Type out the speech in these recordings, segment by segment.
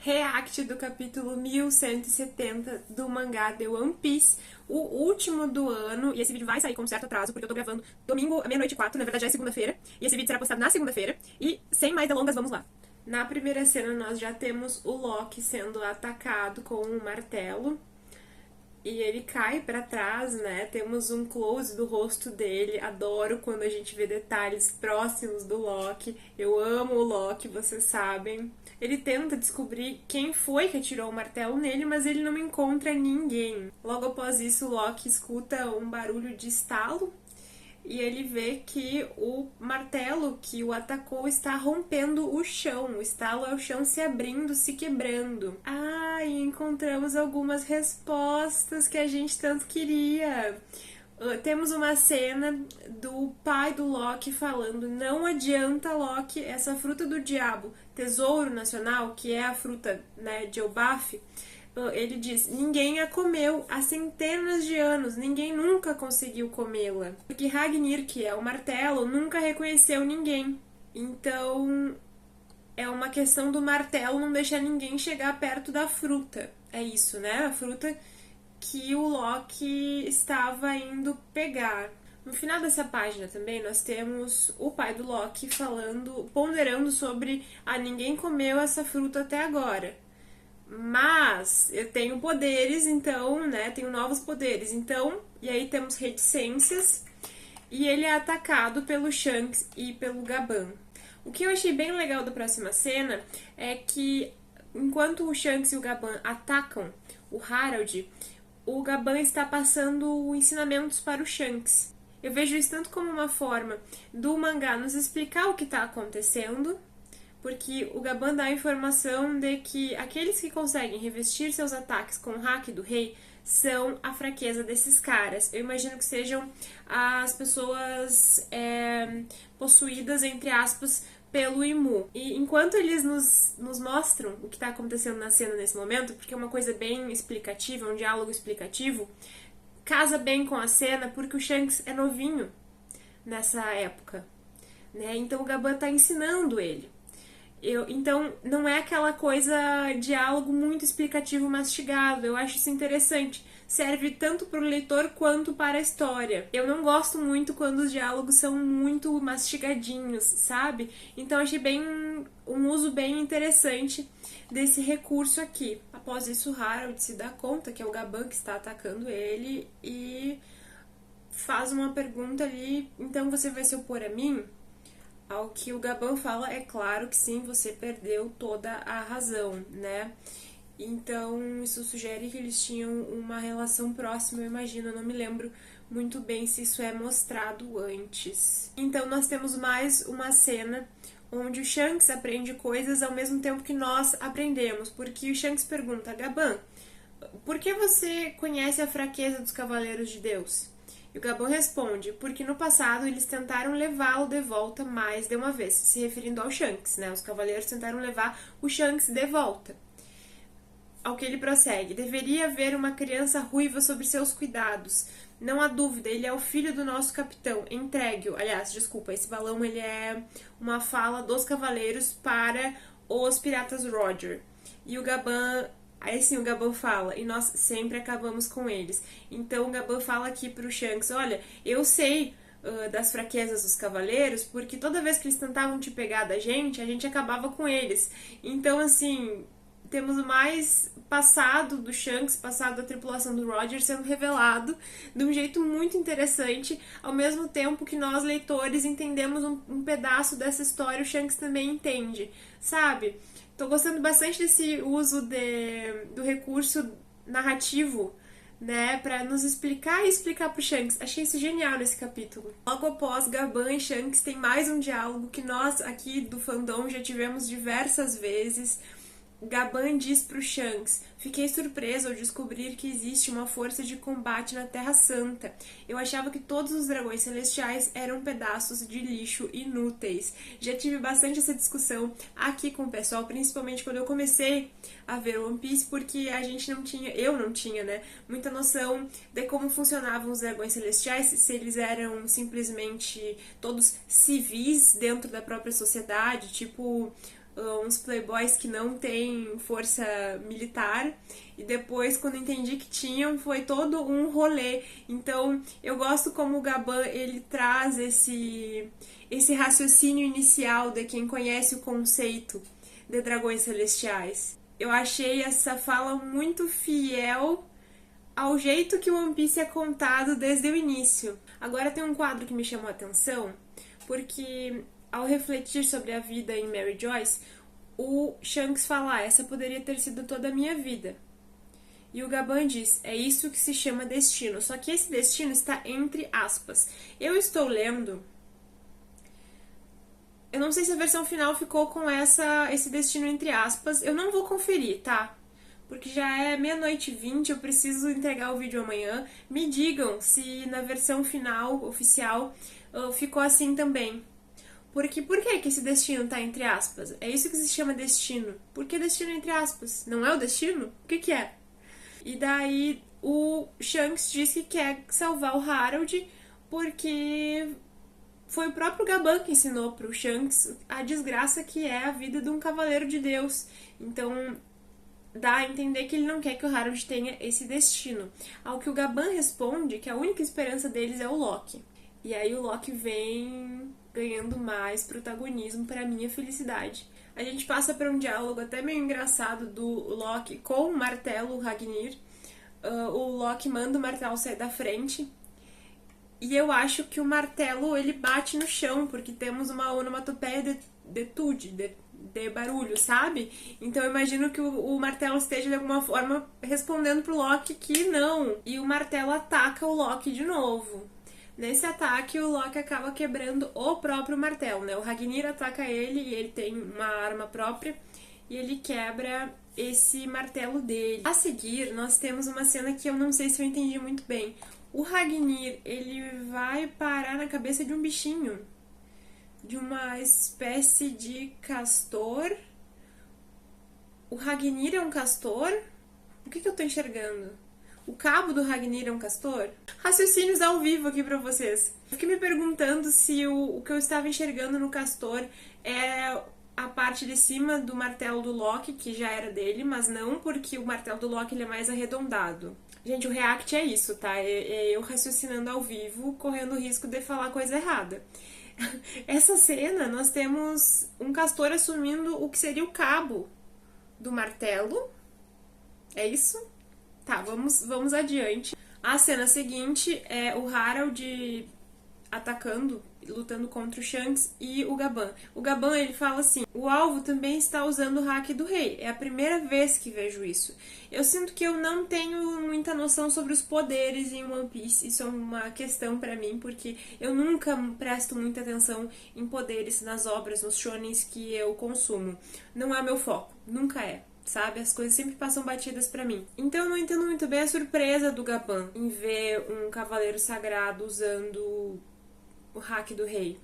react do capítulo 1170 do mangá The One Piece, o último do ano, e esse vídeo vai sair com um certo atraso, porque eu tô gravando domingo, à meia-noite e 4, na verdade já é segunda-feira, e esse vídeo será postado na segunda-feira, e sem mais delongas, vamos lá. Na primeira cena nós já temos o Loki sendo atacado com um martelo, e ele cai pra trás, né? Temos um close do rosto dele. Adoro quando a gente vê detalhes próximos do Loki. Eu amo o Loki, vocês sabem. Ele tenta descobrir quem foi que atirou o martelo nele, mas ele não encontra ninguém. Logo após isso, o Loki escuta um barulho de estalo e ele vê que o martelo que o atacou está rompendo o chão. O estalo é o chão se abrindo, se quebrando. E encontramos algumas respostas que a gente tanto queria. Temos uma cena do pai do Loki falando: não adianta, Loki, essa fruta do diabo, tesouro nacional, que é a fruta, né, de Elbaf. Ele diz: ninguém a comeu há centenas de anos, ninguém nunca conseguiu comê-la. Porque Ragnir, que é o martelo, nunca reconheceu ninguém. Então é uma questão do martelo não deixar ninguém chegar perto da fruta. É isso, né? A fruta que o Loki estava indo pegar. No final dessa página também nós temos o pai do Loki ponderando sobre ninguém comeu essa fruta até agora. Mas eu tenho poderes, então, né? Tenho novos poderes. Então, e aí temos reticências. E ele é atacado pelo Shanks e pelo Gaban. O que eu achei bem legal da próxima cena é que enquanto o Shanks e o Gaban atacam o Harold, o Gaban está passando ensinamentos para o Shanks. Eu vejo isso tanto como uma forma do mangá nos explicar o que está acontecendo, porque o Gaban dá a informação de que aqueles que conseguem revestir seus ataques com o hack do rei são a fraqueza desses caras. Eu imagino que sejam as pessoas possuídas, entre aspas, pelo Imu. E enquanto eles nos mostram o que está acontecendo na cena nesse momento, porque é uma coisa bem explicativa, um diálogo explicativo, casa bem com a cena porque o Shanks é novinho nessa época, né? Então o Gaban está ensinando ele. Então, não é aquela coisa diálogo muito explicativo mastigado. Eu acho isso interessante. Serve tanto para o leitor quanto para a história. Eu não gosto muito quando os diálogos são muito mastigadinhos, sabe? Então, achei um uso bem interessante desse recurso aqui. Após isso, Harold se dá conta que é o Gaban que está atacando ele e faz uma pergunta ali: então você vai se opor a mim? Ao que o Gaban fala: é claro que sim, você perdeu toda a razão, né? Então, isso sugere que eles tinham uma relação próxima, eu imagino. Eu não me lembro muito bem se isso é mostrado antes. Então, nós temos mais uma cena onde o Shanks aprende coisas ao mesmo tempo que nós aprendemos. Porque o Shanks pergunta: Gaban, por que você conhece a fraqueza dos Cavaleiros de Deus? E o Gaban responde: porque no passado eles tentaram levá-lo de volta mais de uma vez, se referindo ao Shanks, né? Os cavaleiros tentaram levar o Shanks de volta. Ao que ele prossegue: deveria haver uma criança ruiva sob seus cuidados. Não há dúvida, ele é o filho do nosso capitão. Entregue-o. Aliás, desculpa, esse balão ele é uma fala dos cavaleiros para os piratas Roger. E o Gaban... Aí sim o Gaban fala: e nós sempre acabamos com eles. Então o Gaban fala aqui pro Shanks: olha, eu sei das fraquezas dos cavaleiros, porque toda vez que eles tentavam te pegar da gente, a gente acabava com eles. Então, assim, temos mais passado do Shanks, passado da tripulação do Roger sendo revelado de um jeito muito interessante, ao mesmo tempo que nós, leitores, entendemos um pedaço dessa história, o Shanks também entende, sabe? Tô gostando bastante desse uso do recurso narrativo, né, pra nos explicar e explicar pro Shanks. Achei isso genial nesse capítulo. Logo após Gaban e Shanks tem mais um diálogo que nós aqui do fandom já tivemos diversas vezes. Gaban diz pro Shanks: fiquei surpreso ao descobrir que existe uma força de combate na Terra Santa. Eu achava que todos os dragões celestiais eram pedaços de lixo inúteis. Já tive bastante essa discussão aqui com o pessoal, principalmente quando eu comecei a ver One Piece, porque eu não tinha, né, muita noção de como funcionavam os dragões celestiais, se eles eram simplesmente todos civis dentro da própria sociedade, tipo uns playboys que não têm força militar, e depois, quando entendi que tinham, foi todo um rolê. Então, eu gosto como o Gabán, ele traz esse raciocínio inicial de quem conhece o conceito de dragões celestiais. Eu achei essa fala muito fiel ao jeito que o One Piece é contado desde o início. Agora tem um quadro que me chamou a atenção, porque ao refletir sobre a vida em Mary Joyce, o Shanks fala, essa poderia ter sido toda a minha vida. E o Gabán diz, é isso que se chama destino. Só que esse destino está entre aspas. Eu estou lendo... Eu não sei se a versão final ficou com esse destino entre aspas. Eu não vou conferir, tá? Porque já é 00:20, eu preciso entregar o vídeo amanhã. Me digam se na versão final, oficial, ficou assim também. Porque por que esse destino tá entre aspas? É isso que se chama destino. Por que destino entre aspas? Não é o destino? O que é? E daí o Shanks diz que quer salvar o Harold porque foi o próprio Gabán que ensinou pro Shanks a desgraça que é a vida de um cavaleiro de Deus. Então dá a entender que ele não quer que o Harold tenha esse destino. Ao que o Gabán responde que a única esperança deles é o Loki. E aí o Loki vem ganhando mais protagonismo para minha felicidade. A gente passa por um diálogo até meio engraçado do Loki com o martelo Ragnir. O Loki manda o martelo sair da frente. E eu acho que o martelo ele bate no chão, porque temos uma onomatopeia de barulho, sabe? Então eu imagino que o martelo esteja de alguma forma respondendo pro Loki que não. E o martelo ataca o Loki de novo. Nesse ataque, o Loki acaba quebrando o próprio martelo, né? O Ragnir ataca ele e ele tem uma arma própria e ele quebra esse martelo dele. A seguir, nós temos uma cena que eu não sei se eu entendi muito bem. O Ragnir, ele vai parar na cabeça de um bichinho, de uma espécie de castor. O Ragnir é um castor? O que eu tô enxergando? O cabo do Ragnir é um castor? Raciocínios ao vivo aqui pra vocês. Eu fiquei me perguntando se o que eu estava enxergando no castor é a parte de cima do martelo do Loki, que já era dele, mas não, porque o martelo do Loki ele é mais arredondado. Gente, o react é isso, tá? É eu raciocinando ao vivo, correndo o risco de falar coisa errada. Essa cena, nós temos um castor assumindo o que seria o cabo do martelo. É isso? Tá, vamos adiante. A cena seguinte é o Harold atacando, lutando contra o Shanks e o Gabán. O Gabán, ele fala assim, o alvo também está usando o hack do rei. É a primeira vez que vejo isso. Eu sinto que eu não tenho muita noção sobre os poderes em One Piece. Isso é uma questão pra mim, porque eu nunca presto muita atenção em poderes nas obras, nos shonens que eu consumo. Não é meu foco, nunca é. Sabe? As coisas sempre passam batidas pra mim. Então eu não entendo muito bem a surpresa do Gabán em ver um cavaleiro sagrado usando o hack do rei.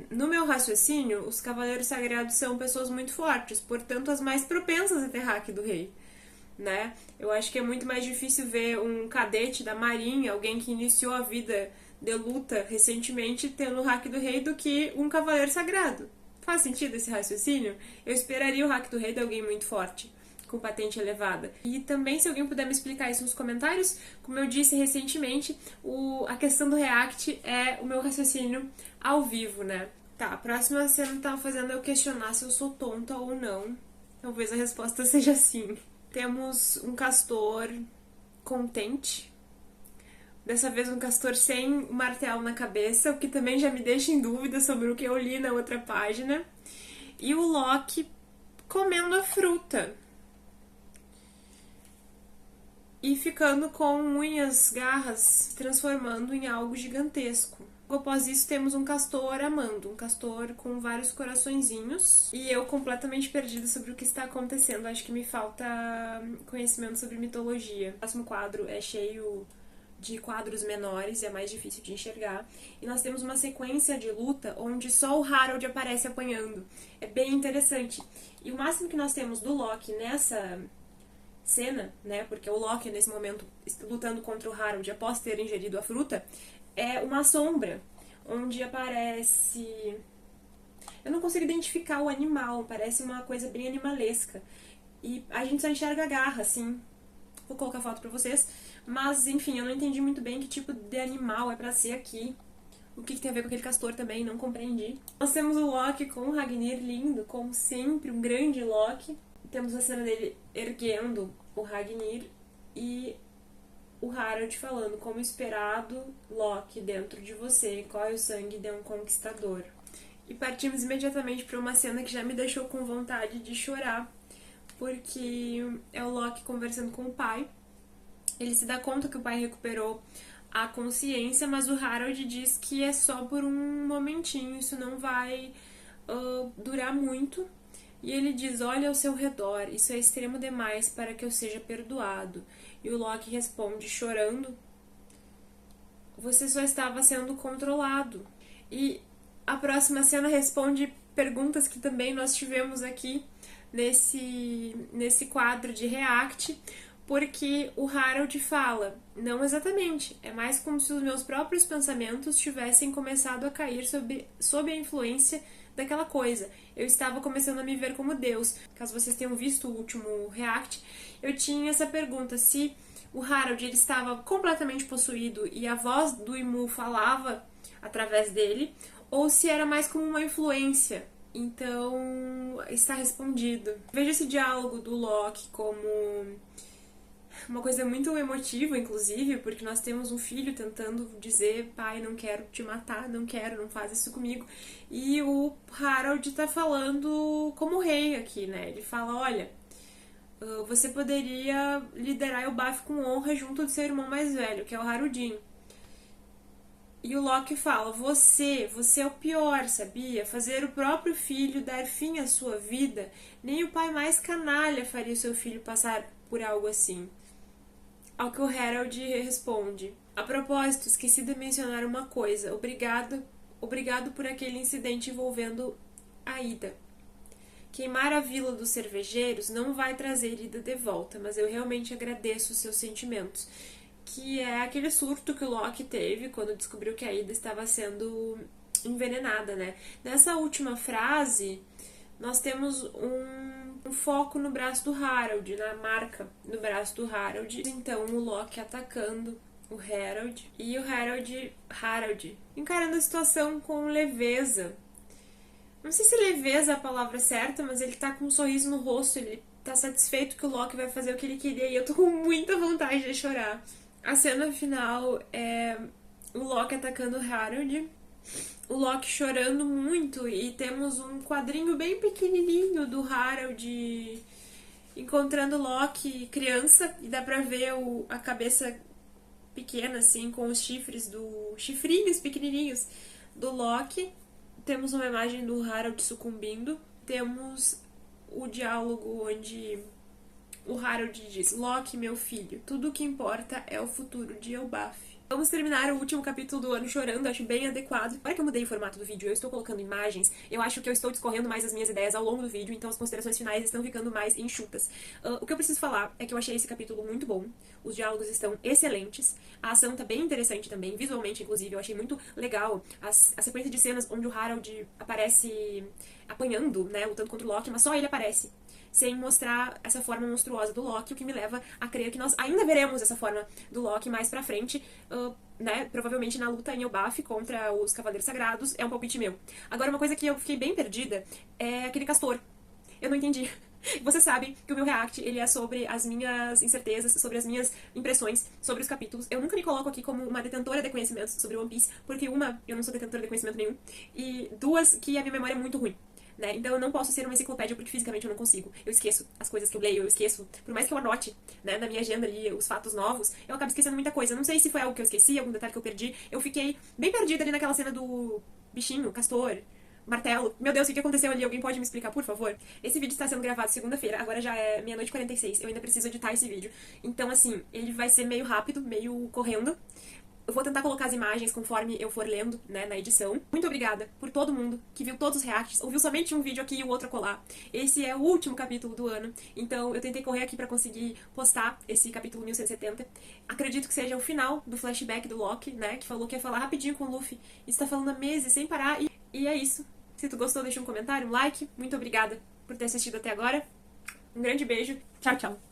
No meu raciocínio, os cavaleiros sagrados são pessoas muito fortes, portanto as mais propensas a ter hack do rei, né? Eu acho que é muito mais difícil ver um cadete da marinha, alguém que iniciou a vida de luta recentemente, tendo o hack do rei do que um cavaleiro sagrado. Faz sentido esse raciocínio? Eu esperaria o hack do rei de alguém muito forte, com patente elevada. E também, se alguém puder me explicar isso nos comentários, como eu disse recentemente, a questão do react é o meu raciocínio ao vivo, né? Tá, a próxima cena tá fazendo eu questionar se eu sou tonta ou não. Talvez a resposta seja sim. Temos um castor contente. Dessa vez um castor sem o martelo na cabeça, o que também já me deixa em dúvida sobre o que eu li na outra página. E o Loki comendo a fruta. E ficando com unhas, garras, se transformando em algo gigantesco. Após isso temos um castor amando, um castor com vários coraçõezinhos. E eu completamente perdida sobre o que está acontecendo. Acho que me falta conhecimento sobre mitologia. O próximo quadro é cheio de quadros menores e é mais difícil de enxergar. E nós temos uma sequência de luta onde só o Harold aparece apanhando. É bem interessante. E o máximo que nós temos do Loki nessa cena, né, porque o Loki nesse momento lutando contra o Harold após ter ingerido a fruta, é uma sombra, onde aparece... eu não consigo identificar o animal, parece uma coisa bem animalesca. E a gente só enxerga a garra, assim. Vou colocar foto pra vocês. Mas, enfim, eu não entendi muito bem que tipo de animal é pra ser aqui. O que tem a ver com aquele castor também, não compreendi. Nós temos o Loki com o Ragnar lindo, como sempre, um grande Loki. Temos a cena dele erguendo o Ragnar e o Harald falando, como esperado, Loki, dentro de você, corre o sangue de um conquistador. E partimos imediatamente para uma cena que já me deixou com vontade de chorar, porque é o Loki conversando com o pai. Ele se dá conta que o pai recuperou a consciência, mas o Harald diz que é só por um momentinho, isso não vai durar muito. E ele diz, olha ao seu redor, isso é extremo demais para que eu seja perdoado. E o Loki responde, chorando, você só estava sendo controlado. E a próxima cena responde perguntas que também nós tivemos aqui nesse quadro de React, porque o Harald fala, não exatamente, é mais como se os meus próprios pensamentos tivessem começado a cair sob a influência daquela coisa. Eu estava começando a me ver como Deus. Caso vocês tenham visto o último React, eu tinha essa pergunta, se o Harald ele estava completamente possuído e a voz do Imu falava através dele, ou se era mais como uma influência. Então, está respondido. Vejo esse diálogo do Loki como uma coisa muito emotiva, inclusive, porque nós temos um filho tentando dizer, pai, não quero te matar, não quero, não faz isso comigo. E o Harald tá falando como rei aqui, né? Ele fala, olha, você poderia liderar Elbaf com honra junto do seu irmão mais velho, que é o Harudin. E o Loki fala, você é o pior, sabia? Fazer o próprio filho dar fim à sua vida, nem o pai mais canalha faria o seu filho passar por algo assim. Ao que o Harald responde, a propósito, esqueci de mencionar uma coisa, obrigado por aquele incidente envolvendo a Ida. Queimar a vila dos cervejeiros não vai trazer Ida de volta, mas eu realmente agradeço os seus sentimentos. Que é aquele surto que o Loki teve quando descobriu que a Ida estava sendo envenenada, né? Nessa última frase, nós temos um foco no braço do Harald, na marca no braço do Harald. Então, o Loki atacando o Harald e o Harald encarando a situação com leveza. Não sei se leveza é a palavra certa, mas ele tá com um sorriso no rosto, ele tá satisfeito que o Loki vai fazer o que ele queria e eu tô com muita vontade de chorar. A cena final é o Loki atacando o Harald, o Loki chorando muito e temos um quadrinho bem pequenininho do Harald encontrando o Loki criança e dá pra ver a cabeça pequena assim com os chifrinhos pequenininhos do Loki. Temos uma imagem do Harald sucumbindo, temos o diálogo onde o Harald diz, Loki, meu filho, tudo o que importa é o futuro de Elbaf. Vamos terminar o último capítulo do ano chorando, acho bem adequado. Agora que eu mudei o formato do vídeo, eu estou colocando imagens, eu acho que eu estou discorrendo mais as minhas ideias ao longo do vídeo, então as considerações finais estão ficando mais enxutas. O que eu preciso falar é que eu achei esse capítulo muito bom, os diálogos estão excelentes, a ação tá bem interessante também, visualmente inclusive, eu achei muito legal a sequência de cenas onde o Harald aparece apanhando, né, lutando contra o Loki, mas só ele aparece, sem mostrar essa forma monstruosa do Loki, o que me leva a crer que nós ainda veremos essa forma do Loki mais pra frente, né, provavelmente na luta em Elbaf contra os Cavaleiros Sagrados, é um palpite meu. Agora, uma coisa que eu fiquei bem perdida é aquele castor. Eu não entendi. Você sabe que o meu react, ele é sobre as minhas incertezas, sobre as minhas impressões, sobre os capítulos. Eu nunca me coloco aqui como uma detentora de conhecimentos sobre One Piece, porque uma, eu não sou detentora de conhecimento nenhum, e duas, que a minha memória é muito ruim. Né? Então eu não posso ser uma enciclopédia porque fisicamente eu não consigo. Eu esqueço as coisas que eu leio, eu esqueço. Por mais que eu anote, né, na minha agenda ali os fatos novos, eu acabo esquecendo muita coisa. Não sei se foi algo que eu esqueci, algum detalhe que eu perdi. Eu fiquei bem perdida ali naquela cena do bichinho, castor, martelo. Meu Deus, o que aconteceu ali? Alguém pode me explicar, por favor? Esse vídeo está sendo gravado segunda-feira, agora já é meia-noite e 46. Eu ainda preciso editar esse vídeo. Então, assim, ele vai ser meio rápido, meio correndo. Eu vou tentar colocar as imagens conforme eu for lendo, né, na edição. Muito obrigada por todo mundo que viu todos os reacts, ouviu somente um vídeo aqui e o outro acolá. Esse é o último capítulo do ano, então eu tentei correr aqui pra conseguir postar esse capítulo 1170. Acredito que seja o final do flashback do Loki, né, que falou que ia falar rapidinho com o Luffy. Está falando há meses, sem parar, e é isso. Se tu gostou, deixa um comentário, um like. Muito obrigada por ter assistido até agora. Um grande beijo. Tchau, tchau.